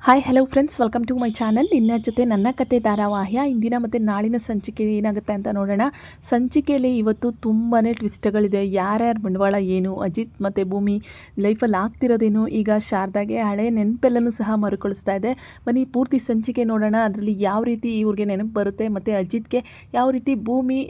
Hi hello friends, welcome to my channel. ನಿನ್ನ ಜೊತೆ ನನ್ನ ಕತೆ ಧಾರಾವಾಹಿಯ ಇಂದಿನ ಮತ್ತು ನಾಳಿನ ಸಂಚಿಕೆ ಏನಾಗುತ್ತೆ ಅಂತ ನೋಡೋಣ. ಸಂಚಿಕೆಯಲ್ಲಿ ಇವತ್ತು ತುಂಬಾ ಟ್ವಿಸ್ಟ್ಗಳಿದೆ. ಯಾರ್ಯಾರ ಬಂಡವಾಳ ಏನು, ಅಜಿತ್ ಮತ್ತು ಭೂಮಿ ಲೈಫಲ್ಲಿ ಆಗ್ತಿರೋದೇನು, ಈಗ ಶಾರದಾಗೆ ಹಳೆ ನೆನಪೆಲ್ಲನೂ ಸಹ ಮರುಕಳಿಸ್ತಾ ಇದೆ. ಬನ್ನಿ ಪೂರ್ತಿ ಸಂಚಿಕೆ ನೋಡೋಣ. ಅದರಲ್ಲಿ ಯಾವ ರೀತಿ ಇವ್ರಿಗೆ ನೆನಪು ಬರುತ್ತೆ ಮತ್ತು ಅಜಿತ್ಗೆ ಯಾವ ರೀತಿ ಭೂಮಿ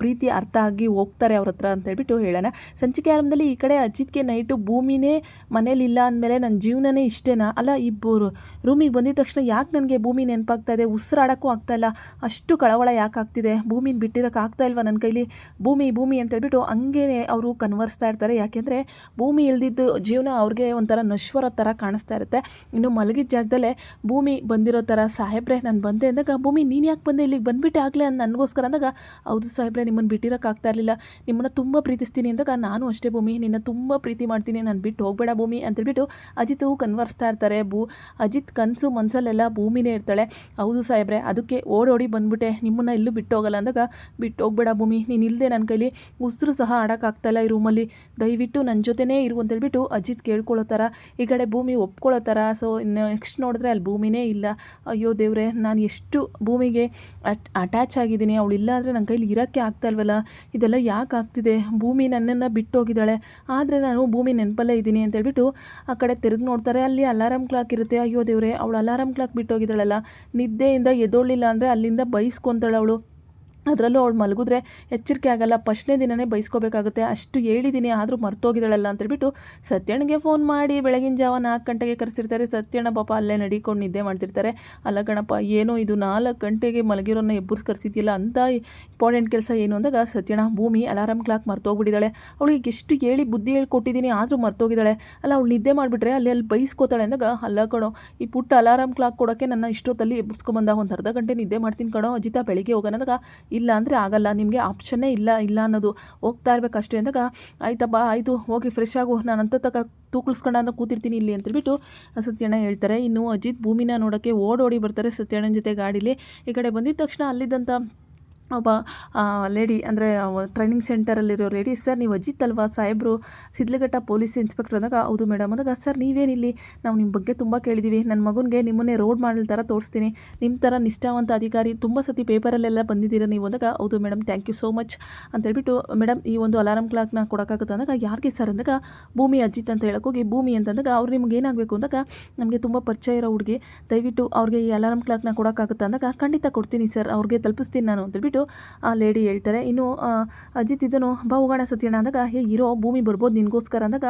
ಪ್ರೀತಿ ಅರ್ಥ ಆಗಿ ಹೋಗ್ತಾರೆ ಅವ್ರ ಹತ್ರ ಅಂತ ಹೇಳ್ಬಿಟ್ಟು ಹೇಳೋಣ. ಸಂಚಿಕೆ ಆರಂಭದಲ್ಲಿ ಈ ಕಡೆ ಅಜಿತ್ಗೆ ನೈಟು ಭೂಮಿನೇ ಮನೇಲಿಲ್ಲ ಅಂದಮೇಲೆ ನನ್ನ ಜೀವನನೇ ಇಷ್ಟೇನಾ, ಅಲ್ಲ ಇಬ್ಬರು ರೂಮಿಗೆ ಬಂದಿದ ತಕ್ಷಣ ಯಾಕೆ ನನಗೆ ಭೂಮಿ ನೆನಪಾಗ್ತಾ ಇದೆ, ಉಸಿರಾಡೋಕ್ಕೂ ಆಗ್ತಾಯಿಲ್ಲ, ಅಷ್ಟು ಕಳವಳ ಯಾಕೆ ಆಗ್ತಿದೆ, ಭೂಮಿನ ಬಿಟ್ಟಿರೋಕ್ಕೆ ಆಗ್ತಾ ಇಲ್ವಾ ನನ್ನ ಕೈಲಿ, ಭೂಮಿ ಅಂತೇಳ್ಬಿಟ್ಟು ಹಂಗೇ ಅವರು ಕನ್ವರ್ಸ್ತಾ ಇರ್ತಾರೆ. ಯಾಕೆಂದರೆ ಭೂಮಿ ಇಲ್ದಿದ್ದು ಜೀವನ ಅವ್ರಿಗೆ ಒಂಥರ ನಶ್ವರ ಥರ ಕಾಣಿಸ್ತಾ ಇರುತ್ತೆ. ಇನ್ನು ಮಲಗಿದ ಜಾಗದಲ್ಲೇ ಭೂಮಿ ಬಂದಿರೋ ಥರ, ಸಾಹೇಬ್ರೆ ನಾನು ಬಂದೆ ಅಂದಾಗ, ಭೂಮಿ ನೀನು ಯಾಕೆ ಬಂದೆ, ಇಲ್ಲಿಗೆ ಬಂದುಬಿಟ್ಟೆ ಆಗಲೇ ಅಂತ ನನಗೋಸ್ಕರ ಅಂದಾಗ, ಹೌದು ಸಾಹೇಬ್ರೆ ನಿಮ್ಮನ್ನು ಬಿಟ್ಟಿರೋಕ್ಕೆ ಆಗ್ತಾ ಇರಲಿಲ್ಲ, ನಿಮ್ಮನ್ನು ತುಂಬ ಪ್ರೀತಿಸ್ತೀನಿ ಅಂದಾಗ, ನಾನು ಅಷ್ಟೇ ಭೂಮಿ ನಿನ್ನ ತುಂಬ ಪ್ರೀತಿ ಮಾಡ್ತೀನಿ, ನಾನು ಬಿಟ್ಟು ಹೋಗಬೇಡ ಭೂಮಿ ಅಂತೇಳ್ಬಿಟ್ಟು ಅಜಿತ್ ಕನ್ವರ್ಸ್ತಾ ಇರ್ತಾರೆ. ಅಜಿತ್ ಕನಸು ಮನಸ್ಸಲ್ಲೆಲ್ಲ ಭೂಮಿನೇ ಇರ್ತಾಳೆ. ಹೌದು ಸಾಹೇಬ್ರೆ, ಅದಕ್ಕೆ ಓಡೋಡಿ ಬಂದುಬಿಟ್ಟೆ, ನಿಮ್ಮನ್ನು ಎಲ್ಲೂ ಬಿಟ್ಟು ಹೋಗಲ್ಲ ಅಂದಾಗ, ಬಿಟ್ಟು ಹೋಗ್ಬೇಡ ಭೂಮಿ, ನೀನು ಇಲ್ಲದೆ ನನ್ನ ಕೈಲಿ ಉಸಿರು ಸಹ ಆಡೋಕ್ಕಾಗ್ತಾಯಿಲ್ಲ ಈ ರೂಮಲ್ಲಿ, ದಯವಿಟ್ಟು ನನ್ನ ಜೊತೆನೇ ಇರು ಅಂತೇಳ್ಬಿಟ್ಟು ಅಜಿತ್ ಕೇಳ್ಕೊಳ್ಳೋ ಥರ, ಈ ಕಡೆ ಭೂಮಿ ಒಪ್ಕೊಳ್ಳೋ ಥರ. ಸೊ ನೆಕ್ಸ್ಟ್ ನೋಡಿದ್ರೆ ಅಲ್ಲಿ ಭೂಮಿನೇ ಇಲ್ಲ. ಅಯ್ಯೋ ದೇವ್ರೆ, ನಾನು ಎಷ್ಟು ಭೂಮಿಗೆ ಅಟ್ಯಾಚ್ ಆಗಿದ್ದೀನಿ, ಅವಳು ಇಲ್ಲ ಅಂದರೆ ನನ್ನ ಕೈಲಿ ಇರೋಕ್ಕೆ ಆಗ್ತಾಯಿಲ್ವಲ್ಲ, ಇದೆಲ್ಲ ಯಾಕೆ ಆಗ್ತಿದೆ, ಭೂಮಿ ನನ್ನನ್ನು ಬಿಟ್ಟು ಹೋಗಿದ್ದಾಳೆ, ಆದರೆ ನಾನು ಭೂಮಿ ನೆನಪಲ್ಲೇ ಇದ್ದೀನಿ ಅಂತೇಳ್ಬಿಟ್ಟು ಆ ಕಡೆ ತಿರುಗಿ ನೋಡ್ತಾರೆ. ಅಲ್ಲಿ ಅಲಾರಾಮ್ ಕ್ಲಾಕ್ ಇರುತ್ತೆ. ಅಯ್ಯೋ ದೇವ್ರೆ, ಅವಳು ಅಲಾರಾಮ್ ಕ್ಲಾಕ್ ಬಿಟ್ಟೋಗಿದ್ದಾಳಲ್ಲ, ನಿದ್ದೆಯಿಂದ ಎದ್ದೋಳಿಲ್ಲ ಅಂದರೆ ಅಲ್ಲಿಂದ ಬೈಸ್ಕೊತಾಳೆ ಅವಳು. ಅದರಲ್ಲೂ ಅವಳು ಮಲಗಿದ್ರೆ ಎಚ್ಚರಿಕೆ ಆಗಲ್ಲ, ಫಸ್ಟ್ನೇ ದಿನವೇ ಬೈಸ್ಕೋಬೇಕಾಗುತ್ತೆ, ಅಷ್ಟು ಹೇಳಿದ್ದೀನಿ ಆದರೂ ಮರ್ತೋಗಿದ್ದಾಳಲ್ಲ ಅಂತೇಳ್ಬಿಟ್ಟು ಸತ್ಯಣ್ಣಗೆ ಫೋನ್ ಮಾಡಿ ಬೆಳಗಿನ ಜಾವ 4 ಗಂಟೆಗೆ ಕರೆಸಿರ್ತಾರೆ. ಸತ್ಯಣ್ಣ ಪಾಪ ಅಲ್ಲೇ ನಡಿಕೊಂಡು ನಿದ್ದೆ ಮಾಡ್ತಿರ್ತಾರೆ. ಅಲ್ಲ ಗಣಪ, ಏನೋ ಇದು 4 ಗಂಟೆಗೆ ಮಲಗಿರೋನ್ನ ಎಬ್ಬರ್ಸ್ ಕರೆಸಿದ್ಯಲ್ಲ ಅಂತ ಇಂಪಾರ್ಟೆಂಟ್ ಕೆಲಸ ಏನು ಅಂದಾಗ, ಸತ್ಯಣ್ಣ ಭೂಮಿ ಅಲಾರಾಮ್ ಕ್ಲಾಕ್ ಮರ್ತೋಗ್ಬಿಟ್ಟಿದ್ದಾಳೆ, ಅವಳಿಗೆ ಎಷ್ಟು ಹೇಳಿ ಬುದ್ಧಿ ಹೇಳ್ಕೊಟ್ಟಿದ್ದೀನಿ ಆದರೂ ಮರ್ತೋಗಿದ್ದಾಳೆ, ಅಲ್ಲ ಅವಳು ನಿದ್ದೆ ಮಾಡಿಬಿಟ್ರೆ ಅಲ್ಲಿ ಬೈಸ್ಕೋತಾಳೆ ಅಂದಾಗ, ಅಲ್ಲ ಕಣೋ, ಈ ಪುಟ್ಟ ಅಲಾರಾಮ್ ಕ್ಲಾಕ್ ಕೊಡೋಕ್ಕೆ ನನ್ನ ಇಷ್ಟೊತ್ತಲ್ಲಿ ಎಬ್ಬರ್ಸ್ಕೊಂಬಂದ, ಒಂದು ಅರ್ಧ ಗಂಟೆ ನಿದ್ದೆ ಮಾಡ್ತೀನಿ ಕಣೋ ಅಜಿತ, ಬೆಳಿಗ್ಗೆ ಹೋಗೋಣದಾಗ, ಇಲ್ಲ ಅಂದರೆ ಆಗಲ್ಲ, ನಿಮಗೆ ಆಪ್ಷನ್ನೇ ಇಲ್ಲ ಅನ್ನೋದು, ಹೋಗ್ತಾ ಇರಬೇಕಷ್ಟೇ ಅಂದಾಗ, ಆಯ್ತಪ್ಪ ಆಯಿತು ಹೋಗಿ ಫ್ರೆಶ್ ಆಗು, ನಾನು ಅಂತ ತೂಕಳಿಸ್ಕೊಂಡು ಕೂತಿರ್ತೀನಿ ಇಲ್ಲಿ ಅಂತೇಳ್ಬಿಟ್ಟು ಸತ್ಯಣ್ಣ ಹೇಳ್ತಾರೆ. ಇನ್ನು ಅಜಿತ್ ಭೂಮಿನ ನೋಡೋಕ್ಕೆ ಓಡೋಡಿ ಬರ್ತಾರೆ ಸತ್ಯಣ್ಣನ ಜೊತೆ ಗಾಡೀಲಿ. ಈ ಕಡೆ ಬಂದಿದ ತಕ್ಷಣ ಅಲ್ಲಿದ್ದಂಥ ಒಬ್ಬ ಲೇಡಿ, ಅಂದರೆ ಟ್ರೈನಿಂಗ್ ಸೆಂಟರಲ್ಲಿರೋ ಲೇಡಿ, ಸರ್ ನೀವು ಅಜಿತ್ ಅಲ್ವಾ, ಸಾಹೇಬರು ಸಿದ್ಲಘಟ್ಟ ಪೊಲೀಸ್ ಇನ್ಸ್ಪೆಕ್ಟರ್ ಅಂದಾಗ, ಹೌದು ಮೇಡಮ್ ಅಂದಾಗ, ಸರ್ ನೀವೇನಿಲ್ಲಿ, ನಾವು ನಿಮ್ಮ ಬಗ್ಗೆ ತುಂಬ ಕೇಳಿದ್ದೀವಿ, ನನ್ನ ಮಗನಿಗೆ ನಿಮ್ಮನ್ನೇ ರೋಡ್ ಮಾಡಲ್ ಥರ ತೋರಿಸ್ತೀನಿ, ನಿಮ್ಮ ಥರ ನಿಷ್ಠಾವಂತ ಅಧಿಕಾರಿ, ತುಂಬ ಸತಿ ಪೇಪರಲ್ಲೆಲ್ಲ ಬಂದಿದ್ದೀರ ನೀವು ಅಂದಾಗ, ಹೌದು madam thank you so much ಅಂತೇಳ್ಬಿಟ್ಟು, ಮೇಡಮ್ ಈ ಒಂದು ಅಲಾರಾಮ್ ಕ್ಲಾಕ್ನ ಕೊಡೋಕ್ಕಾಗುತ್ತೆ ಅಂದಾಗ, ಯಾರಿಗೆ ಸರ್ ಅಂದಾಗ, ಭೂಮಿ ಅಜಿತ್ ಅಂತ ಹೇಳೋಕ್ಕೋಗಿ ಭೂಮಿ ಅಂತಂದಾಗ, ಅವ್ರು ನಿಮ್ಗೆ ಏನಾಗಬೇಕು ಅಂದಾಗ, ನಮಗೆ ತುಂಬ ಪರಿಚಯ ಇರೋ ಹುಡುಗಿ, ದಯವಿಟ್ಟು ಅವ್ರಿಗೆ ಈ ಅಲಾರಾಮ್ ಕ್ಲಾಕ್ನ ಕೊಡೋಕ್ಕಾಗುತ್ತೆ ಅಂದಾಗ, ಖಂಡಿತ ಕೊಡ್ತೀನಿ ಸರ್, ಅವ್ರಿಗೆ ತಲುಪಿಸ್ತೀನಿ ನಾನು ಅಂತೇಳ್ಬಿಟ್ಟು ಆ ಲೇಡಿ ಹೇಳ್ತಾರೆ. ಇನ್ನು ಅಜಿತ್ ಇದನ್ನು ಬಾ ಹೋಗೋಣ ಸತ್ಯಣ್ಣ ಅಂದಾಗ, ಇರೋ ಭೂಮಿ ಬರ್ಬೋದು ನಿನಗೋಸ್ಕರ ಅಂದಾಗ,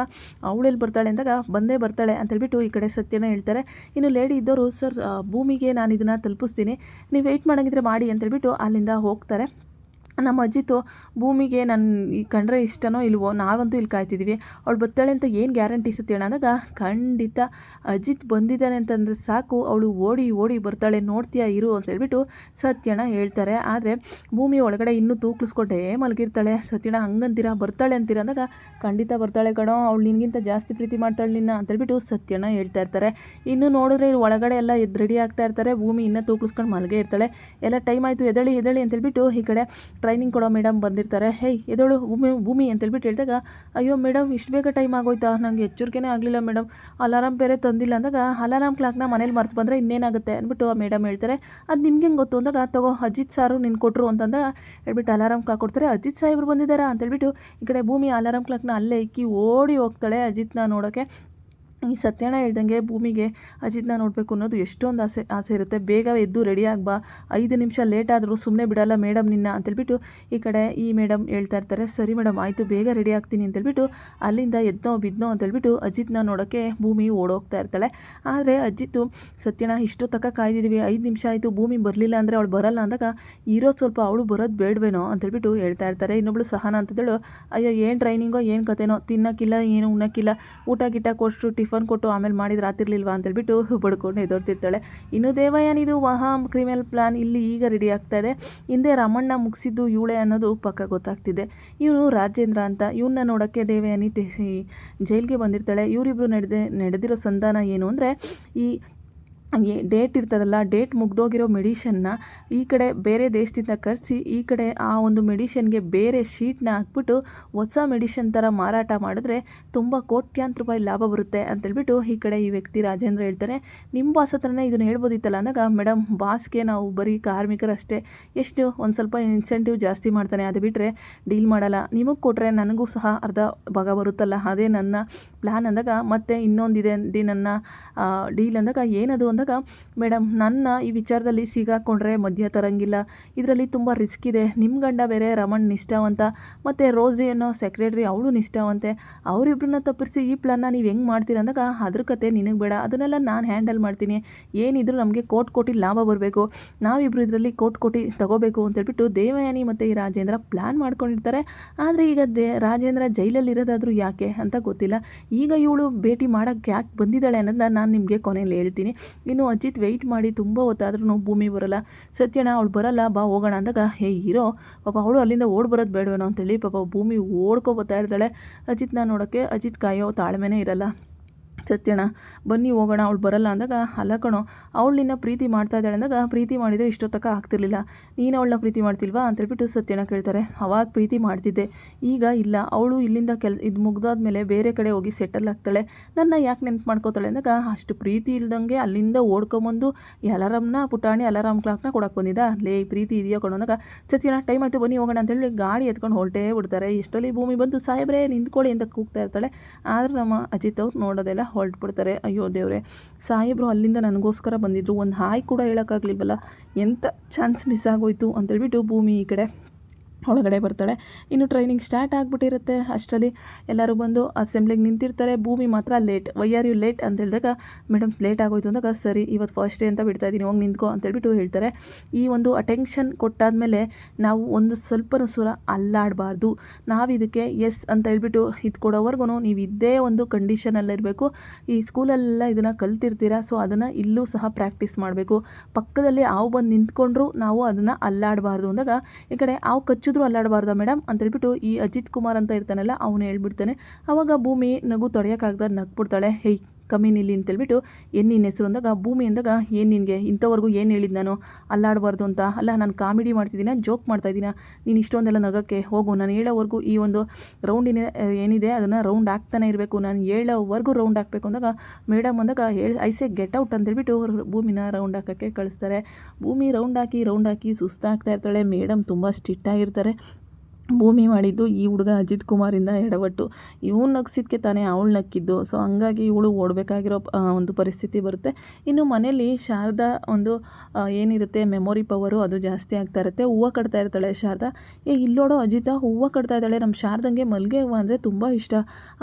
ಅವಳೆಲ್ಲಿ ಬರ್ತಾಳೆ ಅಂದಾಗ, ಬಂದೇ ಬರ್ತಾಳೆ ಅಂತೇಳ್ಬಿಟ್ಟು ಈ ಕಡೆ ಸತ್ಯಣ್ಣ ಹೇಳ್ತಾರೆ. ಇನ್ನು ಲೇಡಿ ಇದ್ದವರು, ಸರ್ ಭೂಮಿಗೆ ನಾನು ಇದನ್ನು ತಲುಪಿಸ್ತೀನಿ, ನೀವು ವೆಯ್ಟ್ ಮಾಡೋಂಗಿದ್ರೆ ಮಾಡಿ ಅಂತೇಳ್ಬಿಟ್ಟು ಅಲ್ಲಿಂದ ಹೋಗ್ತಾರೆ. ನಮ್ಮ ಅಜಿತ್ತು ಭೂಮಿಗೆ ನನ್ನ ಈ ಕಂಡ್ರೆ ಇಷ್ಟನೋ ಇಲ್ವೋ, ನಾವಂತೂ ಇಲ್ಲಿ ಕಾಯ್ತಿದ್ದೀವಿ, ಅವಳು ಬರ್ತಾಳೆ ಅಂತ ಏನು ಗ್ಯಾರಂಟಿ ಸತ್ಯಣ್ಣ ಅಂದಾಗ, ಖಂಡಿತ ಅಜಿತ್ ಬಂದಿದ್ದಾನೆ ಅಂತಂದರೆ ಸಾಕು, ಅವಳು ಓಡಿ ಬರ್ತಾಳೆ, ನೋಡ್ತೀಯಾ ಇರು ಅಂತ ಹೇಳ್ಬಿಟ್ಟು ಸತ್ಯಣ್ಣ ಹೇಳ್ತಾರೆ. ಆದರೆ ಭೂಮಿ ಒಳಗಡೆ ಇನ್ನೂ ತೂಕ್ಲಿಸ್ಕೊಂಡೇ ಮಲಗಿರ್ತಾಳೆ. ಸತ್ಯಣ್ಣ ಹಂಗಂತೀರಾ, ಬರ್ತಾಳೆ ಅಂತೀರ ಅಂದಾಗ, ಖಂಡಿತ ಬರ್ತಾಳೆ ಕಣೋ, ಅವಳು ನಿನಗಿಂತ ಜಾಸ್ತಿ ಪ್ರೀತಿ ಮಾಡ್ತಾಳೆ ನಿನ್ನ ಅಂತೇಳ್ಬಿಟ್ಟು ಸತ್ಯಣ್ಣ ಹೇಳ್ತಾ ಇರ್ತಾರೆ. ಇನ್ನು ನೋಡಿದ್ರೆ ಒಳಗಡೆ ಎಲ್ಲ ರೆಡಿ ಆಗ್ತಾ ಇರ್ತಾರೆ. ಭೂಮಿ ಇನ್ನೂ ತೂಕ್ಲಿಸ್ಕೊಂಡು ಮಲಗೇ ಇರ್ತಾಳೆ. ಎಲ್ಲ ಟೈಮ್ ಆಯಿತು, ಎದಳಿ ಅಂತೇಳ್ಬಿಟ್ಟು ಈ ಕಡೆ ಟ್ರೈನಿಂಗ್ ಕೊಡೋ ಮೇಡಮ್ ಬಂದಿರ್ತಾರೆ. ಹೇಯ್ ಎದಳು ಭೂಮಿ ಅಂತೇಳ್ಬಿಟ್ಟು ಹೇಳಿದಾಗ, ಅಯ್ಯೋ ಮೇಡಮ್ ಇಷ್ಟು ಬೇಗ ಟೈಮ್ ಆಗೋಯ್ತಾ, ನನಗೆ ಎಚ್ಚರಿಕೆನೇ ಆಗಲಿಲ್ಲ ಮೇಡಮ್, ಅಲಾರಾಮ್ ಬೇರೆ ತಂದಿಲ್ಲ ಅಂದಾಗ, ಅಲಾರಾಮ್ ಕ್ಲಾಕ್ನ ಮನೇಲಿ ಮರ್ತು ಬಂದರೆ ಇನ್ನೇನಾಗುತ್ತೆ ಅಂದ್ಬಿಟ್ಟು ಆ ಮೇಡಮ್ ಹೇಳ್ತಾರೆ. ಅದು ನಿಮ್ಗೆ ಹೆಂಗೆ ಗೊತ್ತು ಅಂದಾಗ, ತಗೋ ಅಜಿತ್ ಸಾರು ನಿನ್ನ ಕೊಟ್ಟರು ಅಂತಂದಾಗ ಹೇಳ್ಬಿಟ್ಟು ಅಲಾರಾಮ್ ಕ್ಲಾಕ್ ಕೊಡ್ತಾರೆ. ಅಜಿತ್ ಸಾಹೇಬ್ರು ಬಂದಿದ್ದಾರಾ ಅಂತೇಳ್ಬಿಟ್ಟು ಈ ಕಡೆ ಭೂಮಿ ಅಲಾರಾಮ್ ಕ್ಲಾಕ್ನ ಅಲ್ಲೇ ಇಕ್ಕಿ ಓಡಿ ಹೋಗ್ತಾಳೆ ಅಜಿತ್ನ ನೋಡೋಕ್ಕೆ. ಈ ಸತ್ಯಣ್ಣ ಹೇಳ್ದಂಗೆ ಭೂಮಿಗೆ ಅಜಿತ್ನ ನೋಡಬೇಕು ಅನ್ನೋದು ಎಷ್ಟೊಂದು ಆಸೆ ಇರುತ್ತೆ. ಬೇಗ ಎದ್ದು ರೆಡಿ ಆಗ್ಬಾ, 5 ನಿಮಿಷ ಲೇಟ್ ಆದರೂ ಸುಮ್ಮನೆ ಬಿಡಲ್ಲ ಮೇಡಮ್ ನಿನ್ನ ಅಂತೇಳ್ಬಿಟ್ಟು ಈ ಕಡೆ ಈ ಮೇಡಮ್ ಹೇಳ್ತಾ ಇರ್ತಾರೆ. ಸರಿ ಮೇಡಮ್ ಆಯಿತು, ಬೇಗ ರೆಡಿ ಆಗ್ತೀನಿ ಅಂತೇಳ್ಬಿಟ್ಟು ಅಲ್ಲಿಂದ ಬಿದ್ನೋ ಅಂತೇಳ್ಬಿಟ್ಟು ಅಜಿತ್ನ ನೋಡೋಕ್ಕೆ ಭೂಮಿ ಓಡೋಗ್ತಾ ಇರ್ತಾಳೆ. ಆದರೆ ಅಜಿತ್ತು, ಸತ್ಯಣ್ಣ ಇಷ್ಟೊತ್ತಕ್ಕ ಕಾಯ್ದಿದ್ದೀವಿ, 5 ನಿಮಿಷ ಆಯಿತು, ಭೂಮಿ ಬರಲಿಲ್ಲ ಅಂದರೆ ಅವಳು ಬರಲ್ಲ ಅಂದಾಗ, ಸ್ವಲ್ಪ ಅವಳು ಬರೋದು ಬೇಡವೇನೋ ಅಂತೇಳ್ಬಿಟ್ಟು ಹೇಳ್ತಾ ಇರ್ತಾರೆ. ಇನ್ನೊಬ್ಳು ಸಹನ ಅಂತೇಳು, ಅಯ್ಯೋ ಏನು ಟ್ರೈನಿಂಗೋ ಏನು ಕತೆನೋ, ತಿನ್ನೋಕ್ಕಿಲ್ಲ ಏನು ಉಣ್ಣೋಕ್ಕಿಲ್ಲ, ಊಟ ಗಿಟ್ಟ ಕೊಟ್ಟು ಟಿಫನ್ ಕೊಟ್ಟು ಆಮೇಲೆ ಮಾಡಿದ್ರೆ ಆತಿರ್ಲಿಲ್ವಾ ಅಂತೇಳ್ಬಿಟ್ಟು ಬಡ್ಕೊಂಡು ಎದೋರ್ತಿರ್ತಾಳೆ. ಇನ್ನು ದೇವಯಾನಿದು ಮಹಾ ಕ್ರಿಮಿನಲ್ ಪ್ಲಾನ್ ಇಲ್ಲಿ ಈಗ ರೆಡಿ ಆಗ್ತಾ ಇದೆ. ಹಿಂದೆ ರಮಣ್ಣ ಮುಗಿಸಿದ್ದು ಇವಳೆ ಅನ್ನೋದು ಪಕ್ಕ ಗೊತ್ತಾಗ್ತಿದೆ. ಇವನು ರಾಜೇಂದ್ರ ಅಂತ, ಇವನ್ನ ನೋಡೋಕ್ಕೆ ದೇವಯಾನಿ ಜೈಲಿಗೆ ಬಂದಿರ್ತಾಳೆ. ಇವರಿಬ್ಬರು ನಡೆದಿರೋ ಸಂಧಾನ ಏನು ಅಂದರೆ, ಈ ಹಂಗೆ ಡೇಟ್ ಇರ್ತದಲ್ಲ, ಡೇಟ್ ಮುಗ್ದೋಗಿರೋ ಮೆಡಿಷನ್ನ ಈ ಕಡೆ ಬೇರೆ ದೇಶದಿಂದ ಕರೆಸಿ ಈ ಕಡೆ ಆ ಒಂದು ಮೆಡಿಷನ್ಗೆ ಬೇರೆ ಶೀಟ್ನ ಹಾಕ್ಬಿಟ್ಟು ಹೊಸ ಮೆಡಿಷನ್ ಥರ ಮಾರಾಟ ಮಾಡಿದ್ರೆ ತುಂಬ ಕೋಟ್ಯಾಂತರ ರೂಪಾಯಿ ಲಾಭ ಬರುತ್ತೆ ಅಂತೇಳ್ಬಿಟ್ಟು ಈ ಕಡೆ ಈ ವ್ಯಕ್ತಿ ರಾಜೇಂದ್ರ ಹೇಳ್ತಾರೆ. ನಿಮ್ಮ ಬಾಸ್ ಹತ್ರನೇ ಇದನ್ನು ಹೇಳ್ಬೋದಿತ್ತಲ್ಲ ಅಂದಾಗ, ಮೇಡಮ್ ಬಾಸ್ಗೆ ನಾವು ಬರೀ ಕಾರ್ಮಿಕರಷ್ಟೇ, ಎಷ್ಟು ಒಂದು ಸ್ವಲ್ಪ ಇನ್ಸೆಂಟಿವ್ ಜಾಸ್ತಿ ಮಾಡ್ತಾನೆ, ಅದು ಬಿಟ್ಟರೆ ಡೀಲ್ ಮಾಡಲ್ಲ, ನಿಮಗೆ ಕೊಟ್ಟರೆ ನನಗೂ ಸಹ ಅರ್ಧ ಭಾಗ ಬರುತ್ತಲ್ಲ, ಅದೇ ನನ್ನ ಪ್ಲ್ಯಾನ್ ಅಂದಾಗ, ಮತ್ತು ಇನ್ನೊಂದಿದೆ ನನ್ನ ಡೀಲ್ ಅಂದಾಗ ಏನದು ಅಂದಾಗ, ಮೇಡಮ್ ನನ್ನ ಈ ವಿಚಾರದಲ್ಲಿ ಸಿಗಾಕೊಂಡ್ರೆ ಮಧ್ಯ ತರಂಗಿಲ್ಲ, ಇದರಲ್ಲಿ ತುಂಬ ರಿಸ್ಕ್ ಇದೆ, ನಿಮ್ಮ ಗಂಡ ಬೇರೆ ರಮಣ್ ನಿಷ್ಠಾವಂತ, ಮತ್ತು ರೋಸಿ ಅನ್ನೋ ಸೆಕ್ರೆಟ್ರಿ ಅವಳು ನಿಷ್ಠಾವಂತೆ, ಅವರಿಬ್ಬರನ್ನ ತಪ್ಪಿಸಿ ಈ ಪ್ಲಾನ್ನ ನೀವು ಹೆಂಗೆ ಮಾಡ್ತೀರ ಅಂದಾಗ, ಅದ್ರ ಕತೆ ನಿನಗೆ ಬೇಡ, ಅದನ್ನೆಲ್ಲ ನಾನು ಹ್ಯಾಂಡಲ್ ಮಾಡ್ತೀನಿ, ಏನಿದ್ರು ನಮಗೆ ಕೋಟಿ ಲಾಭ ಬರಬೇಕು, ನಾವಿಬ್ಬರು ಇದರಲ್ಲಿ ಕೋಟಿ ತಗೋಬೇಕು ಅಂತೇಳ್ಬಿಟ್ಟು ದೇವಯಾನಿ ಮತ್ತು ಈ ರಾಜೇಂದ್ರ ಪ್ಲ್ಯಾನ್ ಮಾಡ್ಕೊಂಡಿರ್ತಾರೆ. ಆದರೆ ಈಗ ರಾಜೇಂದ್ರ ಜೈಲಲ್ಲಿರೋದಾದರೂ ಯಾಕೆ ಅಂತ ಗೊತ್ತಿಲ್ಲ. ಈಗ ಇವಳು ಭೇಟಿ ಮಾಡೋಕ್ಕೆ ಯಾಕೆ ಬಂದಿದ್ದಾಳೆ ಅನ್ನೋದನ್ನ ನಾನು ನಿಮಗೆ ಕೊನೆಯಲ್ಲಿ ಹೇಳ್ತೀನಿ. ಇನ್ನು ಅಜಿತ್ ವೆಯ್ಟ್ ಮಾಡಿ ತುಂಬ ಹೊತ್ತಾದ್ರೂ ಭೂಮಿ ಬರೋಲ್ಲ. ಸತ್ಯಣ್ಣ ಅವಳು ಬರೋಲ್ಲ, ಬಾ ಹೋಗೋಣ ಅಂದಾಗ, ಹೇ ಹೀರೋ ಪಾಪ ಅವಳು ಅಲ್ಲಿಂದ ಓಡಿ ಬರೋದು ಬೇಡವೇನೋ ಅಂತೇಳಿ ಪಾಪ ಭೂಮಿ ಓಡ್ಕೊ ಬರ್ತಾ ಇರ್ತಾಳೆ ಅಜಿತ್ನ ನೋಡೋಕ್ಕೆ. ಅಜಿತ್ ಕಾಯೋ ತಾಳ್ಮೆನೇ ಇರಲ್ಲ. ಸತ್ಯಣ್ಣ ಬನ್ನಿ ಹೋಗೋಣ, ಅವಳು ಬರಲ್ಲ ಅಂದಾಗ, ಅಲ್ಲ ಕಣೋ ಅವಳು ನಿನ್ನ ಪ್ರೀತಿ ಮಾಡ್ತಾ ಇದ್ದಾಳೆ ಅಂದಾಗ, ಪ್ರೀತಿ ಮಾಡಿದರೆ ಇಷ್ಟೊತ್ತಕ ಆಗ್ತಿರ್ಲಿಲ್ಲ, ನೀನು ಅವಳನ್ನ ಪ್ರೀತಿ ಮಾಡ್ತಿಲ್ವಾ ಅಂತೇಳ್ಬಿಟ್ಟು ಸತ್ಯಣ್ಣ ಕೇಳ್ತಾರೆ. ಅವಾಗ ಪ್ರೀತಿ ಮಾಡ್ತಿದ್ದೆ, ಈಗ ಇಲ್ಲ, ಅವಳು ಇಲ್ಲಿಂದ ಇದು ಮುಗ್ದಾದ್ಮೇಲೆ ಬೇರೆ ಕಡೆ ಹೋಗಿ ಸೆಟಲ್ ಆಗ್ತಾಳೆ, ನನ್ನ ಯಾಕೆ ನೆನ್ಪು ಮಾಡ್ಕೋತಾಳೆ ಅಂದಾಗ, ಅಷ್ಟು ಪ್ರೀತಿ ಇಲ್ದಂಗೆ ಅಲ್ಲಿಂದ ಓಡ್ಕೊಂಬಂದು ಅಲಾರಾಮ್ನ ಪುಟಾಣಿ ಅಲಾರಾಮ್ ಕ್ಲಾಕ್ನ ಕೊಡಕ್ಕೆ ಬಂದಿದ್ದ, ಲೇ ಪ್ರೀತಿ ಇದೆಯೋ ಕಣೋ ಅಂದಾಗ, ಸತ್ಯಣ್ಣ ಟೈಮ್ ಆಯಿತು ಬನ್ನಿ ಹೋಗೋಣ ಅಂತೇಳಿ ಗಾಡಿ ಎತ್ಕೊಂಡು ಹೊರಟೇ ಬಿಡ್ತಾರೆ. ಇಷ್ಟರಲ್ಲಿ ಭೂಮಿ ಬಂದು ಸಾಹೇಬ್ರೇ ನಿಂತ್ಕೊಳ್ಳಿ ಅಂತ ಕೂಗ್ತಾ ಇರ್ತಾಳೆ. ಆದರೆ ನಮ್ಮ ಅಜಿತ್ ಅವ್ರು ನೋಡೋದೆಲ್ಲ ಹೊರಟ್ಬಿಡ್ತಾರೆ. ಅಯ್ಯೋ ದೇವ್ರೆ, ಸಾಹೇಬರು ಅಲ್ಲಿಂದ ನನಗೋಸ್ಕರ ಬಂದಿದ್ರು, ಒಂದು ಹಾಯ್ ಕೂಡ ಹೇಳೋಕ್ಕಾಗಲಿಲ್ವಲ್ಲ, ಎಂಥ ಚಾನ್ಸ್ ಮಿಸ್ ಆಗೋಯ್ತು ಅಂತೇಳ್ಬಿಟ್ಟು ಭೂಮಿ ಈ ಕಡೆ ಒಳಗಡೆ ಬರ್ತಾಳೆ. ಇನ್ನು ಟ್ರೈನಿಂಗ್ ಸ್ಟಾರ್ಟ್ ಆಗಿಬಿಟ್ಟಿರುತ್ತೆ. ಅಷ್ಟರಲ್ಲಿ ಎಲ್ಲರೂ ಬಂದು ಅಸೆಂಬ್ಲಿಗೆ ನಿಂತಿರ್ತಾರೆ. ಭೂಮಿ ಮಾತ್ರ late. Why are you late ಅಂತ ಹೇಳಿದಾಗ, ಮೇಡಮ್ ಲೇಟ್ ಆಗೋಯ್ತು ಅಂದಾಗ, ಸರಿ ಇವತ್ತು ಫಸ್ಟ್ ಡೇ ಅಂತ ಬಿಡ್ತಾ ಇದ್ದೀನಿ, ಹೋಗಿ ನಿಂತ್ಕೊ ಅಂತೇಳ್ಬಿಟ್ಟು ಹೇಳ್ತಾರೆ. ಈ ಒಂದು ಅಟೆನ್ಷನ್ ಕೊಟ್ಟಾದಮೇಲೆ ನಾವು ಒಂದು ಸ್ವಲ್ಪನೂ ಸುರ ಅಲ್ಲಾಡಬಾರ್ದು, ನಾವು ಇದಕ್ಕೆ ಎಸ್ ಅಂತ ಹೇಳ್ಬಿಟ್ಟು ಇದು ಕೊಡೋವರೆಗೂ ನೀವು ಇದ್ದೇ ಒಂದು ಕಂಡೀಷನಲ್ಲಿರಬೇಕು. ಈ ಸ್ಕೂಲಲ್ಲೆಲ್ಲ ಇದನ್ನು ಕಲ್ತಿರ್ತೀರ, ಸೊ ಅದನ್ನು ಇಲ್ಲೂ ಸಹ ಪ್ರಾಕ್ಟೀಸ್ ಮಾಡಬೇಕು. ಪಕ್ಕದಲ್ಲಿ ಹಾವು ಬಂದು ನಿಂತ್ಕೊಂಡ್ರು ನಾವು ಅದನ್ನು ಅಲ್ಲಾಡಬಾರ್ದು ಅಂದಾಗ, ಈ ಕಡೆ ಹಾವು ಕಚ್ಚಿದ್ರು ಅಲ್ಲಾಡಬಾರ್ದ ಮೇಡಮ್ ಅಂತೇಳ್ಬಿಟ್ಟು ಈ ಅಜಿತ್ ಕುಮಾರ್ ಅಂತ ಇರ್ತಾನಲ್ಲ ಅವನು ಹೇಳ್ಬಿಡ್ತಾನೆ. ಆವಾಗ ಭೂಮಿ ನಗು ತಡೆಯೋಕ್ಕಾಗ್ದ ನಗ್ಬಿಡ್ತಾಳೆ. ಹೇಯ್ ಕಮ್ಮಿ ನಿಲ್ಲಿ ಅಂತೇಳ್ಬಿಟ್ಟು, ಏನು ನಿನ್ನ ಹೆಸರು ಅಂದಾಗ, ಭೂಮಿ ಅಂದಾಗ, ಏನು ನಿನಗೆ ಇಂಥವರೆಗೂ ಏನು ಹೇಳಿದ್ದು ನಾನು ಅಲ್ಲಾಡಬಾರ್ದು ಅಂತ? ಅಲ್ಲ ನಾನು ಕಾಮಿಡಿ ಮಾಡ್ತಿದ್ದೀನ, ಜೋಕ್ ಮಾಡ್ತಾಯಿದ್ದೀನ, ನೀನು ಇಷ್ಟೊಂದೆಲ್ಲ ನಗಕ್ಕೆ ಹೋಗು, ನಾನು ಹೇಳೋವರೆಗೂ ಈ ಒಂದು ರೌಂಡಿನ ಏನಿದೆ ಅದನ್ನು ರೌಂಡ್ ಆಗ್ತಾನೆ ಇರಬೇಕು, ನಾನು ಹೇಳೋವರೆಗೂ ರೌಂಡ್ ಹಾಕಬೇಕು ಅಂದಾಗ, ಮೇಡಮ್ ಅಂದಾಗ ಐಸೆ ಗೆಟ್ ಔಟ್ ಅಂತೇಳ್ಬಿಟ್ಟು ಭೂಮಿನ ರೌಂಡ್ ಹಾಕೋಕ್ಕೆ ಕಳಿಸ್ತಾರೆ. ಭೂಮಿ ರೌಂಡ್ ಹಾಕಿ ಸುಸ್ತಾಗ್ತಾ ಇರ್ತಾಳೆ. ಮೇಡಮ್ ತುಂಬ ಸ್ಟ್ರಿಕ್ಟ್ ಆಗಿರ್ತಾರೆ. ಭೂಮಿ ಮಾಡಿದ್ದು ಈ ಹುಡುಗ ಅಜಿತ್ ಕುಮಾರಿಂದ ಎಡವಟ್ಟು, ಇವನು ನಗ್ಸಿದ್ಕೆ ತಾನೇ ಅವಳು ನಕ್ಕಿದ್ದು, ಸೊ ಹಂಗಾಗಿ ಇವಳು ಓಡಬೇಕಾಗಿರೋ ಒಂದು ಪರಿಸ್ಥಿತಿ ಬರುತ್ತೆ. ಇನ್ನು ಮನೇಲಿ ಶಾರದಾ ಒಂದು ಏನಿರುತ್ತೆ ಮೆಮೊರಿ ಪವರು ಅದು ಜಾಸ್ತಿ ಆಗ್ತಾ ಇರುತ್ತೆ. ಹೂವು ಕಟ್ತಾ ಇರ್ತಾಳೆ ಶಾರದಾ. ಇಲ್ಲೋಡೋ ಅಜಿತ ಹೂವು ಕಟ್ತಾ ಇದ್ದಾಳೆ, ನಮ್ಮ ಶಾರದಂಗೆ ಮಲ್ಲಿಗೆ ಹೂವು ಅಂದರೆ ತುಂಬ ಇಷ್ಟ,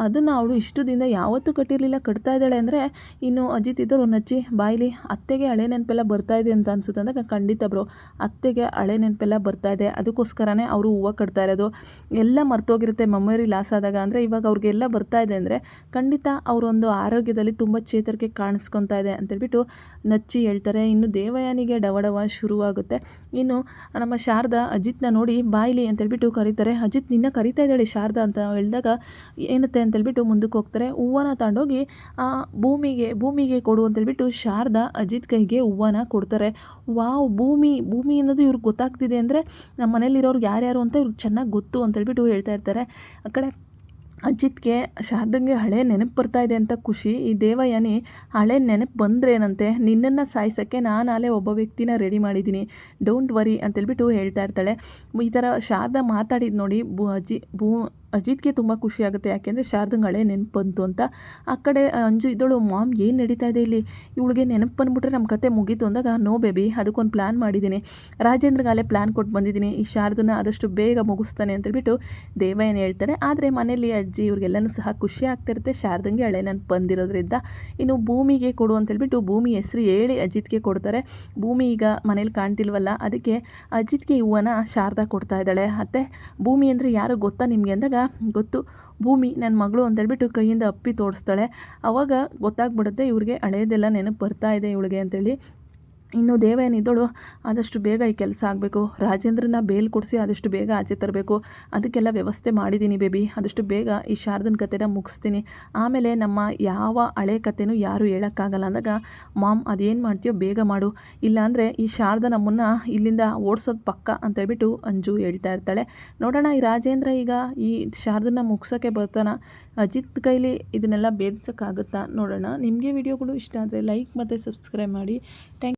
ಅದನ್ನು ಅವಳು ಇಷ್ಟು ದಿನ ಯಾವತ್ತೂ ಕಟ್ಟಿರಲಿಲ್ಲ, ಕಟ್ತಾ ಇದ್ದಾಳೆ ಅಂದರೆ ಇನ್ನು ಅಜಿತ್ ಇದ್ದವರು ನಚ್ಚಿ ಬಾಯಿಲಿ, ಅತ್ತೆಗೆ ಹಳೆ ನೆನಪೆಲ್ಲ ಬರ್ತಾ ಇದೆ ಅಂತ ಅನ್ಸುತ್ತೆ ಅಂದಾಗ, ಖಂಡಿತ ಬ್ರೋ ಅತ್ತೆಗೆ ಹಳೆ ನೆನಪೆಲ್ಲ ಬರ್ತಾ ಇದೆ, ಅದಕ್ಕೋಸ್ಕರನೇ ಅವರು ಹೂವು ಕಟ್ತಾ ಇರೋದು, ಎಲ್ಲ ಮರ್ತೋಗಿರುತ್ತೆ ಮೆಮೊರಿ ಲಾಸ್ ಆದಾಗ. ಅಂದರೆ ಇವಾಗ ಅವ್ರಿಗೆಲ್ಲ ಬರ್ತಾ ಇದೆ ಅಂದರೆ ಖಂಡಿತ ಅವರೊಂದು ಆರೋಗ್ಯದಲ್ಲಿ ತುಂಬ ಚೇತರಿಕೆ ಕಾಣಿಸ್ಕೊತಾ ಇದೆ ಅಂತೇಳ್ಬಿಟ್ಟು ನಚ್ಚಿ ಹೇಳ್ತಾರೆ. ಇನ್ನು ದೇವಯಾನಿಗೆ ಡವಡವ ಶುರುವಾಗುತ್ತೆ. ಇನ್ನು ನಮ್ಮ ಶಾರದಾ ಅಜಿತ್ನ ನೋಡಿ ಬಾಯ್ಲಿ ಅಂತೇಳ್ಬಿಟ್ಟು ಕರೀತಾರೆ. ಅಜಿತ್ ನಿನ್ನ ಕರಿತಾ ಇದ್ದಾಳೆ ಶಾರದಾ ಅಂತ ಹೇಳಿದಾಗ, ಏನತ್ತೆ ಅಂತೇಳ್ಬಿಟ್ಟು ಮುಂದಕ್ಕೆ ಹೋಗ್ತಾರೆ. ಹೂವನ್ನ ತಗೊಂಡೋಗಿ ಭೂಮಿಗೆ ಕೊಡು ಅಂತೇಳ್ಬಿಟ್ಟು ಶಾರದಾ ಅಜಿತ್ ಕೈಗೆ ಹೂವನ್ನ ಕೊಡ್ತಾರೆ. ವಾವ್, ಭೂಮಿ ಅನ್ನೋದು ಇವ್ರಿಗೆ ಗೊತ್ತಾಗ್ತಿದೆ ಅಂದರೆ ನಮ್ಮ ಮನೇಲಿರೋರು ಯಾರ್ಯಾರು ಅಂತ ಇವ್ರಿಗೆ ಚೆನ್ನಾಗಿ ಗೊತ್ತು ಅಂತೇಳ್ಬಿಟ್ಟು ಹೇಳ್ತಾ ಇರ್ತಾರೆ. ಆ ಕಡೆ ಅಜಿತ್ಗೆ ಶಾರದಂಗೆ ಹಳೆ ನೆನಪು ಬರ್ತಾ ಇದೆ ಅಂತ ಖುಷಿ. ಈ ದೇವಯಾನಿ ಹಳೆ ನೆನಪು ಬಂದ್ರೇನಂತೆ, ನಿನ್ನನ್ನು ಸಾಯಿಸೋಕ್ಕೆ ನಾನು ಅಲ್ಲೇ ಒಬ್ಬ ವ್ಯಕ್ತಿನ ರೆಡಿ ಮಾಡಿದ್ದೀನಿ, ಡೋಂಟ್ ವರಿ ಅಂತೇಳ್ಬಿಟ್ಟು ಹೇಳ್ತಾ ಇರ್ತಾಳೆ. ಈ ಥರ ಶಾರದಾ ಮಾತಾಡಿದ್ದು ನೋಡಿ ಅಜಿತ್ಗೆ ತುಂಬ ಖುಷಿ ಆಗುತ್ತೆ. ಯಾಕೆಂದರೆ ಶಾರದಂಗೆ ಹಳೆ ನೆನಪು ಬಂತು ಅಂತ. ಆ ಕಡೆ ಅಂಜು ಇದ್ದಳು, ಮಾಮ್ ಏನು ನಡೀತಾ ಇದೆ ಇಲ್ಲಿ, ಇವಳಿಗೆ ನೆನಪು ಬಂದುಬಿಟ್ರೆ ನಮ್ಮ ಕತೆ ಮುಗೀತು ಅಂದಾಗ, ನೋ ಬೇಬಿ ಅದಕ್ಕೊಂದು ಪ್ಲ್ಯಾನ್ ಮಾಡಿದ್ದೀನಿ, ರಾಜೇಂದ್ರಗೆ ಅಲ್ಲೇ ಪ್ಲ್ಯಾನ್ ಕೊಟ್ಟು ಬಂದಿದ್ದೀನಿ, ಈ ಶಾರದನ್ನ ಆದಷ್ಟು ಬೇಗ ಮುಗಿಸ್ತಾನೆ ಅಂತೇಳ್ಬಿಟ್ಟು ದೇವಯಾನಿ ಹೇಳ್ತಾರೆ. ಆದರೆ ಮನೇಲಿ ಅಜ್ಜಿ ಇವ್ರಿಗೆಲ್ಲನೂ ಸಹ ಖುಷಿ ಆಗ್ತಿರುತ್ತೆ ಶಾರದಂಗೆ ಹಳೆ ನೆನಪು ಬಂದಿರೋದ್ರಿಂದ. ಇನ್ನು ಭೂಮಿಗೆ ಕೊಡು ಅಂತೇಳ್ಬಿಟ್ಟು ಭೂಮಿ ಹೆಸರು ಹೇಳಿ ಅಜಿತ್ಗೆ ಕೊಡ್ತಾರೆ. ಭೂಮಿ ಈಗ ಮನೇಲಿ ಕಾಣ್ತಿಲ್ವಲ್ಲ, ಅದಕ್ಕೆ ಅಜಿತ್ಗೆ ಹೂವನ್ನ ಶಾರದಾ ಕೊಡ್ತಾ ಇದ್ದಾಳೆ. ಮತ್ತು ಭೂಮಿ ಅಂದರೆ ಯಾರು ಗೊತ್ತಾ ನಿಮಗೆ ಅಂದಾಗ, ಗೊತ್ತು ಭೂಮಿ ನನ್ನ ಮಗಳು ಅಂತೇಳ್ಬಿಟ್ಟು ಕೈಯಿಂದ ಅಪ್ಪಿ ತೋರಿಸ್ತಾಳೆ. ಆವಾಗ ಗೊತ್ತಾಗ್ಬಿಡುತ್ತೆ ಇವ್ರಿಗೆ ಹಳೇದೆಲ್ಲ ನೆನಪು ಬರ್ತಾ ಇದೆ ಇವಳಿಗೆ ಅಂತೇಳಿ. ಇನ್ನು ದೇವೇನಿದ್ದಳು ಆದಷ್ಟು ಬೇಗ ಈ ಕೆಲಸ ಆಗಬೇಕು, ರಾಜೇಂದ್ರನ ಬೇಲ್ ಕೊಡಿಸಿ ಆದಷ್ಟು ಬೇಗ ಆಚೆ ತರಬೇಕು, ಅದಕ್ಕೆಲ್ಲ ವ್ಯವಸ್ಥೆ ಮಾಡಿದ್ದೀನಿ ಬೇಬಿ, ಆದಷ್ಟು ಬೇಗ ಈ ಶಾರದನ ಕತೆನ ಮುಗಿಸ್ತೀನಿ, ಆಮೇಲೆ ನಮ್ಮ ಯಾವ ಹಳೆ ಕತೆನೂ ಯಾರೂ ಹೇಳೋಕ್ಕಾಗಲ್ಲ ಅಂದಾಗ ಮಾಮ್ ಅದೇನು ಮಾಡ್ತೀಯೋ ಬೇಗ ಮಾಡು, ಇಲ್ಲಾಂದರೆ ಈ ಶಾರದ ನಮ್ಮನ್ನು ಇಲ್ಲಿಂದ ಓಡಿಸೋದು ಪಕ್ಕ ಅಂತೇಳ್ಬಿಟ್ಟು ಅಂಜು ಹೇಳ್ತಾ ಇರ್ತಾಳೆ. ನೋಡೋಣ ಈ ರಾಜೇಂದ್ರ ಈಗ ಈ ಶಾರದನ ಮುಗ್ಸೋಕ್ಕೆ ಬರ್ತಾನ, ಅಜಿತ್ ಕೈಲಿ ಇದನ್ನೆಲ್ಲ ಭೇದಿಸೋಕ್ಕಾಗುತ್ತಾ ನೋಡೋಣ. ನಿಮಗೆ ವಿಡಿಯೋಗಳು ಇಷ್ಟ ಆದರೆ ಲೈಕ್ ಮತ್ತು ಸಬ್ಸ್ಕ್ರೈಬ್ ಮಾಡಿ. ಥ್ಯಾಂಕ್